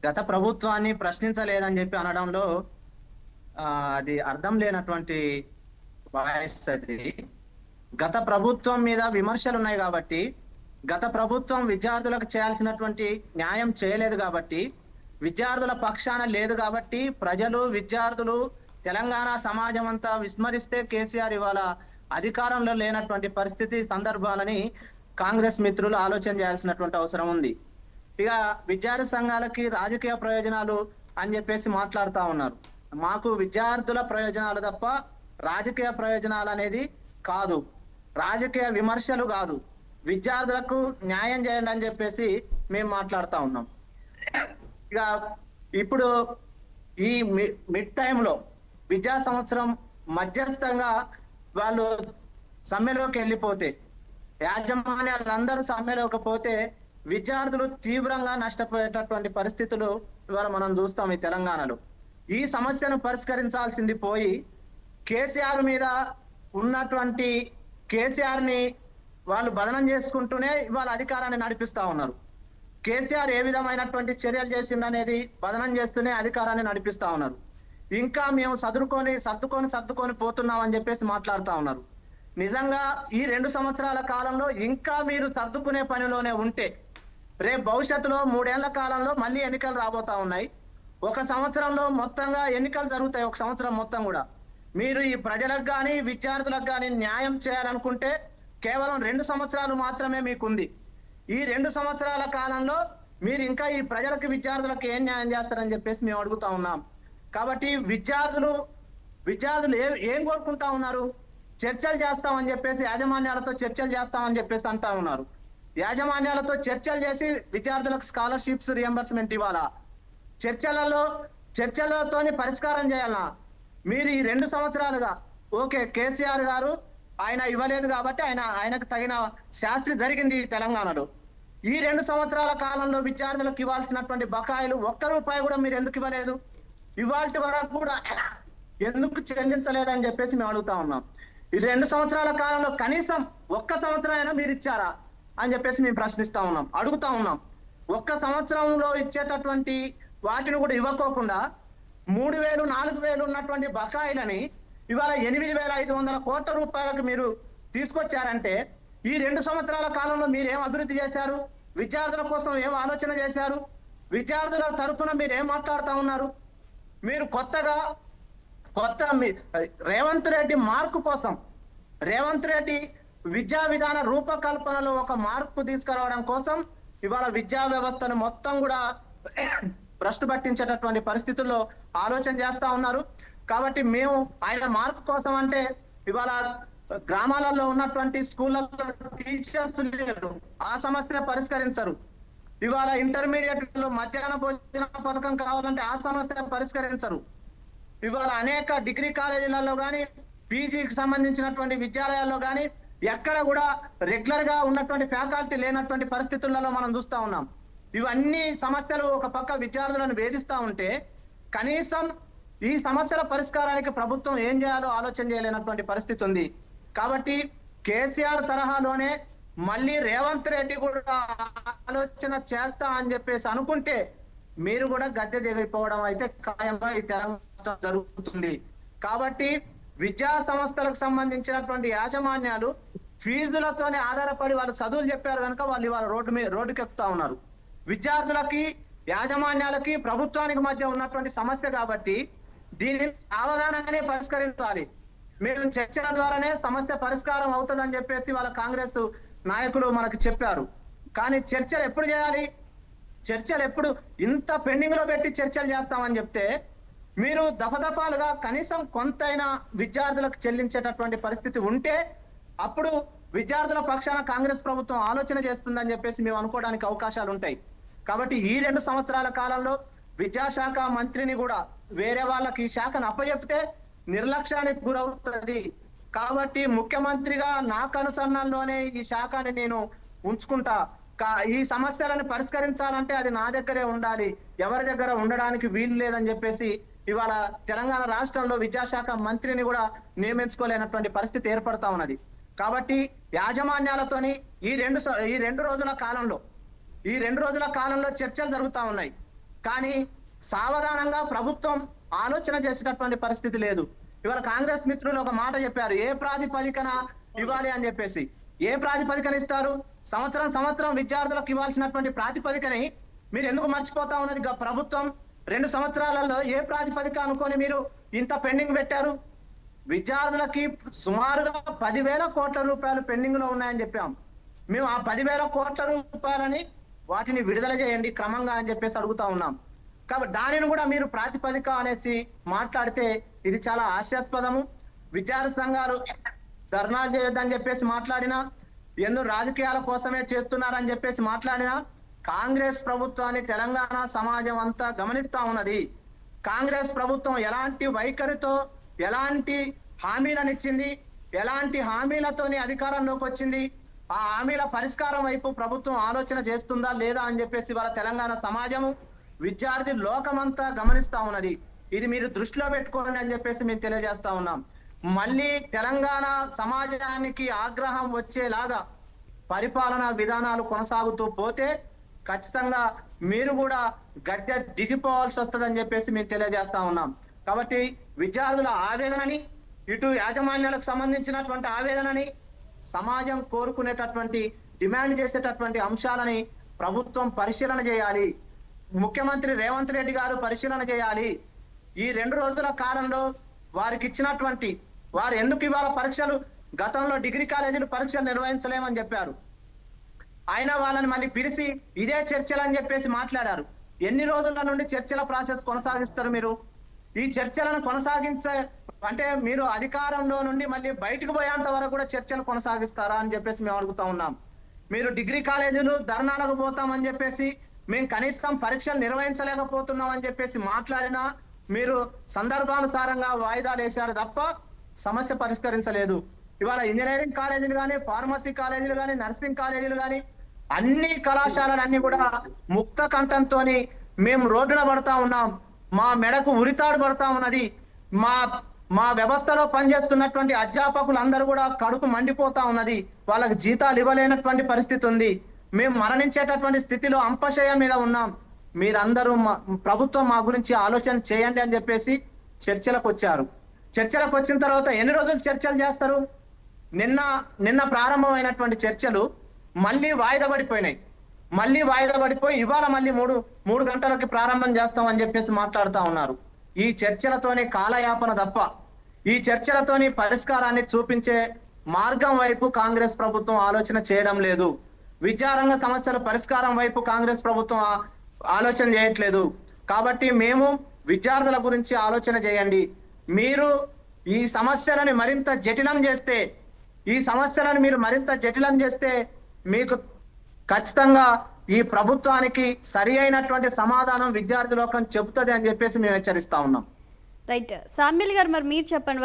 గత ప్రభుత్వాన్ని ప్రశ్నించలేదని చెప్పి అనడంలో అది అర్థం లేనటువంటి వాయిస్ అది. గత ప్రభుత్వం మీద విమర్శలు ఉన్నాయి కాబట్టి, గత ప్రభుత్వం విద్యార్థులకు చేయాల్సినటువంటి న్యాయం చేయలేదు కాబట్టి, విద్యార్థుల పక్షాన లేదు కాబట్టి, ప్రజలు విద్యార్థులు తెలంగాణ సమాజం అంతా విస్మరిస్తే కేసీఆర్ ఇవాళ అధికారంలో లేనటువంటి పరిస్థితి సందర్భాలని కాంగ్రెస్ మిత్రులు ఆలోచన చేయాల్సినటువంటి అవసరం ఉంది. ఇక విద్యార్థి సంఘాలకి రాజకీయ ప్రయోజనాలు అని చెప్పేసి మాట్లాడుతూ ఉన్నారు. మాకు విద్యార్థుల ప్రయోజనాలు తప్ప రాజకీయ ప్రయోజనాలు అనేది కాదు, రాజకీయ విమర్శలు కాదు, విద్యార్థులకు న్యాయం చేయండి అని చెప్పేసి మేము మాట్లాడుతూ ఉన్నాం. ఇక ఇప్పుడు ఈ మిడ్ టైంలో విద్యా సంవత్సరం మధ్యస్థంగా వాళ్ళు సమ్మెలోకి వెళ్ళిపోతే, యాజమాన్యాలందరూ సమ్మెలోకి పోతే విద్యార్థులు తీవ్రంగా నష్టపోయేటటువంటి పరిస్థితులు ఇవాళ మనం చూస్తాం ఈ తెలంగాణలో. ఈ సమస్యను పరిష్కరించాల్సింది పోయి కేసీఆర్ మీద ఉన్నటువంటి కేసీఆర్ ని వాళ్ళు బదనం చేసుకుంటూనే ఇవాళ అధికారాన్ని నడిపిస్తా ఉన్నారు. కేసీఆర్ ఏ విధమైనటువంటి చర్యలు చేసిండనేది బదనం చేస్తూనే అధికారాన్ని నడిపిస్తా ఉన్నారు. ఇంకా మేము సర్దుకొని పోతున్నాం అని చెప్పేసి మాట్లాడుతా ఉన్నారు. నిజంగా ఈ 2 సంవత్సరాల కాలంలో ఇంకా మీరు సర్దుకునే పనిలోనే ఉంటే రేపు భవిష్యత్తులో 3 ఏళ్ల కాలంలో మళ్ళీ ఎన్నికలు రాబోతా ఉన్నాయి. 1 సంవత్సరంలో మొత్తంగా ఎన్నికలు జరుగుతాయి. 1 సంవత్సరం మొత్తం కూడా మీరు ఈ ప్రజలకు కానీ విద్యార్థులకు కానీ న్యాయం చేయాలనుకుంటే కేవలం 2 సంవత్సరాలు మాత్రమే మీకుంది. ఈ 2 సంవత్సరాల కాలంలో మీరు ఇంకా ఈ ప్రజలకు విద్యార్థులకు ఏం న్యాయం చేస్తారని చెప్పేసి మేము అడుగుతా ఉన్నాం. కాబట్టి విద్యార్థులు ఏం కోరుకుంటా ఉన్నారు? చర్చలు చేస్తామని చెప్పేసి, యాజమాన్యాలతో చర్చలు చేస్తామని చెప్పేసి అంటా ఉన్నారు. యాజమాన్యాలతో చర్చలు చేసి విద్యార్థులకు స్కాలర్షిప్స్ రియంబర్స్మెంట్ ఇవ్వాలా? చర్చలతోని పరిష్కారం చేయాలా? మీరు ఈ 2 సంవత్సరాలుగా ఓకే కేసీఆర్ గారు ఆయన ఇవ్వలేదు కాబట్టి ఆయనకు తగిన శాస్త్రి జరిగింది తెలంగాణలో. ఈ 2 సంవత్సరాల కాలంలో విద్యార్థులకు ఇవ్వాల్సినటువంటి బకాయిలు 1 రూపాయి కూడా మీరు ఎందుకు ఇవ్వలేదు? ఇవాల్టి వరకు కూడా ఎందుకు చెల్లించలేదని చెప్పేసి మేము అడుగుతా ఉన్నాం. ఈ 2 సంవత్సరాల కాలంలో కనీసం 1 సంవత్సరం అయినా మీరు ఇచ్చారా అని చెప్పేసి మేము ప్రశ్నిస్తా ఉన్నాం, అడుగుతా ఉన్నాం. 1 సంవత్సరంలో ఇచ్చేటటువంటి వాటిని కూడా ఇవ్వకోకుండా 3,000, 4,000 ఉన్నటువంటి బకాయిలని ఇవాళ 8,500 కోట్ల రూపాయలకు మీరు తీసుకొచ్చారంటే ఈ 2 సంవత్సరాల కాలంలో మీరు ఏం అభివృద్ధి చేశారు? విద్యార్థుల కోసం ఏం ఆలోచన చేశారు? విద్యార్థుల తరఫున మీరు ఏం మాట్లాడుతూ ఉన్నారు? మీరు కొత్త రేవంత్ రెడ్డి మార్పు కోసం, రేవంత్ రెడ్డి విద్యా విధాన రూపకల్పనలో ఒక మార్పు తీసుకురావడం కోసం ఇవాళ విద్యా వ్యవస్థను మొత్తం కూడా భ్రష్టు పట్టించేటటువంటి పరిస్థితుల్లో ఆలోచన చేస్తా ఉన్నారు. కాబట్టి మేము ఆయన మార్పు కోసం అంటే ఇవాళ గ్రామాలలో ఉన్నటువంటి స్కూళ్ళల్లో టీచర్స్ లేరు, ఆ సమస్య పరిష్కరించరు. ఇవాళ ఇంటర్మీడియట్ లో మధ్యాహ్న భోజన పథకం కావాలంటే ఆ సమస్య పరిష్కరించరు. ఇవాళ అనేక డిగ్రీ కాలేజీలలో కానీ పీజీకి సంబంధించినటువంటి విద్యాలయాల్లో కానీ ఎక్కడ కూడా రెగ్యులర్ గా ఉన్నటువంటి ఫ్యాకల్టీ లేనటువంటి పరిస్థితులలో మనం చూస్తా ఉన్నాం. ఇవన్నీ సమస్యలు ఒక పక్క విద్యార్థులను వేధిస్తా ఉంటే కనీసం ఈ సమస్యల పరిష్కారానికి ప్రభుత్వం ఏం చేయాలో ఆలోచన చేయలేనటువంటి పరిస్థితి ఉంది. కాబట్టి కేసీఆర్ తరహాలోనే మళ్ళీ రేవంత్ రెడ్డి కూడా ఆలోచన చేస్తా అని చెప్పేసి అనుకుంటే మీరు కూడా గద్దె దిగిపోవడం అయితే ఖాయంగా ఈ తెలంగాణ జరుగుతుంది. కాబట్టి విద్యా సంస్థలకు సంబంధించినటువంటి యాజమాన్యాలు ఫీజులతోనే ఆధారపడి వాళ్ళు చదువులు చెప్పారు కనుక వాళ్ళు ఇవాళ రోడ్డుకి ఎక్కుతా ఉన్నారు. విద్యార్థులకి యాజమాన్యాలకి ప్రభుత్వానికి మధ్య ఉన్నటువంటి సమస్య కాబట్టి దీనిని సావధానంగానే పరిష్కరించాలి. మీరు చర్చల ద్వారానే సమస్య పరిష్కారం అవుతుందని చెప్పేసి వాళ్ళ కాంగ్రెస్ నాయకులు మనకు చెప్పారు. కానీ చర్చలు ఎప్పుడు చేయాలి? చర్చలు ఎప్పుడు ఇంత పెండింగ్ లో పెట్టి చర్చలు చేస్తామని చెప్తే మీరు దఫదఫాలుగా కనీసం కొంతైనా విద్యార్థులకు చెల్లించేటటువంటి పరిస్థితి ఉంటే అప్పుడు విద్యార్థుల పక్షాన కాంగ్రెస్ ప్రభుత్వం ఆలోచన చేస్తుందని చెప్పేసి మేము అనుకోవడానికి అవకాశాలు ఉంటాయి. కాబట్టి ఈ 2 సంవత్సరాల కాలంలో విద్యాశాఖ మంత్రిని కూడా వేరే వాళ్ళకి ఈ శాఖను అప్పచెప్తే నిర్లక్ష్యానికి గురవుతుంది. కాబట్టి ముఖ్యమంత్రిగా నాకు అనుసరణలోనే ఈ శాఖని నేను ఉంచుకుంటా. ఈ సమస్యలను పరిష్కరించాలంటే అది నా దగ్గరే ఉండాలి, ఎవరి దగ్గర ఉండడానికి వీలు లేదని చెప్పేసి ఇవాళ తెలంగాణ రాష్ట్రంలో విద్యాశాఖ మంత్రిని కూడా నియమించుకోలేనటువంటి పరిస్థితి ఏర్పడతా ఉన్నది. కాబట్టి యాజమాన్యాలతోని ఈ రెండు రోజుల కాలంలో చర్చలు జరుగుతా ఉన్నాయి. కానీ సావధానంగా ప్రభుత్వం ఆలోచన చేసేటటువంటి పరిస్థితి లేదు. ఇవాళ కాంగ్రెస్ మిత్రులు ఒక మాట చెప్పారు, ఏ ప్రాతిపదికన ఇవ్వాలి అని చెప్పేసి. ఏ ప్రాతిపదికన ఇస్తారు? సంవత్సరం విద్యార్థులకు ఇవ్వాల్సినటువంటి ప్రాతిపదికని మీరు ఎందుకు మర్చిపోతా ఉన్నది ప్రభుత్వం? 2 సంవత్సరాలలో ఏ ప్రాతిపదిక అనుకొని మీరు ఇంత పెండింగ్ పెట్టారు? విద్యార్థులకి సుమారుగా 10,000 కోట్ల రూపాయలు పెండింగ్ లో ఉన్నాయని చెప్పాం. మేము ఆ 10,000 కోట్ల రూపాయలని వాటిని విడుదల చేయండి క్రమంగా అని చెప్పేసి అడుగుతా ఉన్నాం. కాబట్టి దానిని కూడా మీరు ప్రాతిపదిక అనేసి మాట్లాడితే ఇది చాలా హాస్యాస్పదము. విద్యార్థి సంఘాలు ధర్నాలు చేయొద్దని చెప్పేసి మాట్లాడినా, ఎందుకు రాజకీయాల కోసమే చేస్తున్నారని చెప్పేసి మాట్లాడినా, కాంగ్రెస్ ప్రభుత్వాన్ని తెలంగాణ సమాజం అంతా గమనిస్తా ఉన్నది. కాంగ్రెస్ ప్రభుత్వం ఎలాంటి వైఖరితో ఎలాంటి హామీలను ఇచ్చింది, ఎలాంటి హామీలతోని అధికారంలోకి వచ్చింది, ఆ హామీల పరిష్కారం వైపు ప్రభుత్వం ఆలోచన చేస్తుందా లేదా అని చెప్పేసి వాళ్ళ తెలంగాణ సమాజము విద్యార్థి లోకమంతా గమనిస్తా ఉన్నది. ఇది మీరు దృష్టిలో పెట్టుకోండి అని చెప్పేసి మేము తెలియజేస్తా ఉన్నాం. మళ్ళీ తెలంగాణ సమాజానికి ఆగ్రహం వచ్చేలాగా పరిపాలనా విధానాలు కొనసాగుతూ పోతే ఖచ్చితంగా మీరు కూడా గద్దె దిగిపోవాల్సి వస్తుందని చెప్పేసి మేము తెలియజేస్తా ఉన్నాం. కాబట్టి విద్యార్థుల ఆవేదనని, ఇటు యాజమాన్యాలకు సంబంధించినటువంటి ఆవేదనని, సమాజం కోరుకునేటటువంటి డిమాండ్ చేసేటటువంటి అంశాలని ప్రభుత్వం పరిశీలన చేయాలి. ముఖ్యమంత్రి రేవంత్ రెడ్డి గారు పరిశీలన చేయాలి. ఈ 2 రోజుల కాలంలో వారికి ఇచ్చినటువంటి, వారు ఎందుకు ఇవాళ పరీక్షలు, గతంలో డిగ్రీ కాలేజీలు పరీక్షలు నిర్వహించలేమని చెప్పారు, అయినా వాళ్ళని మళ్ళీ పిలిచి ఇదే చర్చలు అని చెప్పేసి మాట్లాడారు. ఎన్ని రోజుల నుండి చర్చల ప్రాసెస్ కొనసాగిస్తారు మీరు? ఈ చర్చలను కొనసాగించే అంటే మీరు అధికారంలో నుండి మళ్ళీ బయటకు పోయేంత వరకు కూడా చర్చలు కొనసాగిస్తారా అని చెప్పేసి మేము అడుగుతా ఉన్నాం. మీరు డిగ్రీ కాలేజీలు ధర్నాలకు పోతామని చెప్పేసి, మేము కనీసం పరీక్షలు నిర్వహించలేకపోతున్నాం అని చెప్పేసి మాట్లాడినా మీరు సందర్భానుసారంగా వాయిదాలు వేశారు తప్ప సమస్య పరిష్కరించలేదు. ఇవాళ ఇంజనీరింగ్ కాలేజీలు కానీ, ఫార్మసీ కాలేజీలు కానీ, నర్సింగ్ కాలేజీలు కానీ, అన్ని కళాశాలలన్నీ కూడా ముక్త కంఠంతో మేము రోడ్డున పడతా ఉన్నాం. మా మెడకు ఉరితాడు పడతా ఉన్నది. మా వ్యవస్థలో పనిచేస్తున్నటువంటి అధ్యాపకులందరూ కూడా కడుపు మండిపోతా ఉన్నది. వాళ్ళకి జీతాలు ఇవ్వలేనటువంటి పరిస్థితి ఉంది. మేము మరణించేటటువంటి స్థితిలో అంపశయ మీద ఉన్నాం. మీరందరూ ప్రభుత్వం మా గురించి ఆలోచన చేయండి అని చెప్పేసి చర్చలకు వచ్చారు. చర్చలకు వచ్చిన తర్వాత ఎన్ని రోజులు చర్చలు చేస్తారు? నిన్న ప్రారంభమైనటువంటి చర్చలు మళ్ళీ వాయిదా పడిపోయినాయి. మళ్ళీ వాయిదా పడిపోయి ఇవాళ మళ్ళీ మూడు గంటలకి ప్రారంభం చేస్తామని చెప్పేసి మాట్లాడుతా ఉన్నారు. ఈ చర్చలతోనే కాలయాపన తప్ప ఈ చర్చలతోని పరిష్కారాన్ని చూపించే మార్గం వైపు కాంగ్రెస్ ప్రభుత్వం ఆలోచన చేయడం లేదు. విద్యారంగ సమస్యల పరిష్కారం వైపు కాంగ్రెస్ ప్రభుత్వం ఆలోచన చేయట్లేదు. కాబట్టి మేము విద్యార్థుల గురించి ఆలోచన చేయండి. మీరు ఈ సమస్యలను మరింత జటిలం చేస్తే మీకు ఖచ్చితంగా ఈ ప్రభుత్వానికి సరి అయినటువంటి సమాధానం విద్యార్థి లోకం చెబుతుంది అని చెప్పేసి మేము హెచ్చరిస్తా ఉన్నాం. రైట్. సామ్యుల్ గారు, మరి మీరు చెప్పండి.